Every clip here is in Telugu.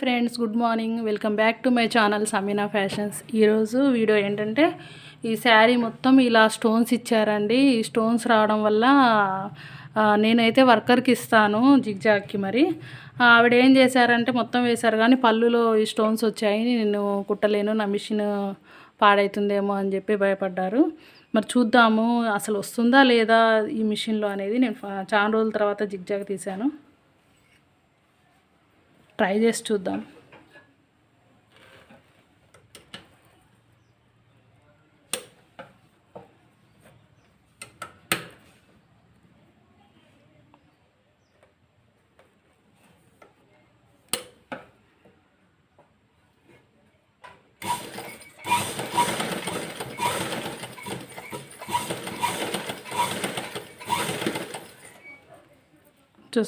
Friends, good morning. Welcome back to my channel Sameena fashions. ఈరోజు వీడియో ఏంటంటే ఈ శారీ మొత్తం ఇలా స్టోన్స్ ఇచ్చారండి. ఈ స్టోన్స్ రావడం వల్ల నేనైతే వర్కర్కి ఇస్తాను జిగ్జాగ్కి. మరి ఆవిడ ఏం చేశారంటే మొత్తం వేశారు కానీ పళ్ళులో ఈ స్టోన్స్ వచ్చాయి, నేను కుట్టలేను, నా మిషన్ పాడవుతుందేమో అని చెప్పి భయపడ్డారు. మరి చూద్దాము అసలు వస్తుందా లేదా ఈ మిషన్లో అనేది. నేను చాలా రోజుల తర్వాత జిగ్జాగ్ తీశాను, ట్రై చేసి చూద్దాం.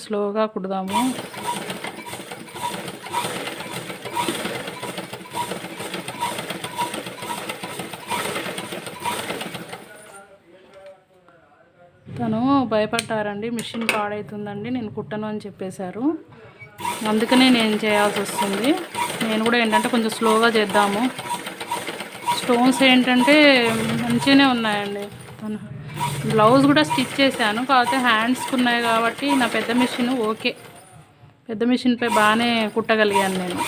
స్లోగా కుడదాము. తను భయపడ్డారండి, మిషన్ పాడవుతుందండి, నేను కుట్టను అని చెప్పేశారు. అందుకనే నేను చేయాల్సి వస్తుంది. నేను కూడా ఏంటంటే కొంచెం స్లోగా చేద్దాము. స్టోన్స్ ఏంటంటే మంచిగానే ఉన్నాయండి. బ్లౌజ్ కూడా స్టిచ్ చేశాను, కాకపోతే హ్యాండ్స్కి ఉన్నాయి కాబట్టి నా పెద్ద మిషన్ ఓకే, పెద్ద మిషన్పై బాగానే కుట్టగలిగాను నేను.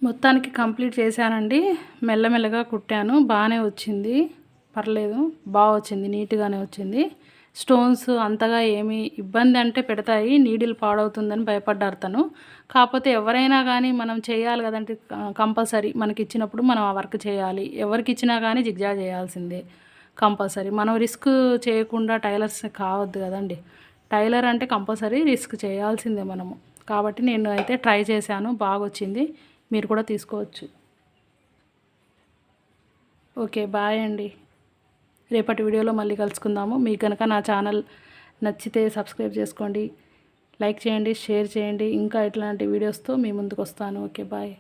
మొత్తానికి కంప్లీట్ చేశానండి. మెల్లమెల్లగా కుట్టాను, బాగానే వచ్చింది, పర్లేదు, బాగా వచ్చింది, నీట్గానే వచ్చింది. స్టోన్స్ అంతగా ఏమీ ఇబ్బంది అంటే పెడతాయి, నీడిల్ పాడవుతుందని భయపడ్డారు తను. కాకపోతే ఎవరైనా కానీ మనం చేయాలి కదంటే కంపల్సరీ మనకి ఇచ్చినప్పుడు మనం ఆ వర్క్ చేయాలి. ఎవరికి ఇచ్చినా కానీ జిగ్జా చేయాల్సిందే కంపల్సరీ. మనం రిస్క్ చేయకుండా టైలర్స్ కావద్దు కదండి. టైలర్ అంటే కంపల్సరీ రిస్క్ చేయాల్సిందే మనము. కాబట్టి నేను అయితే ట్రై చేశాను, బాగా వచ్చింది, మీరు కూడా తీసుకోవచ్చు. ఓకే, బాయ్ అండి. రేపటి వీడియోలో మళ్ళీ కలుసుకుందాము. మీకు కనుక నా ఛానల్ నచ్చితే సబ్స్క్రైబ్ చేసుకోండి, లైక్ చేయండి, షేర్ చేయండి. ఇంకా ఇట్లాంటి వీడియోస్తో మీ ముందుకు వస్తాను. Okay, bye.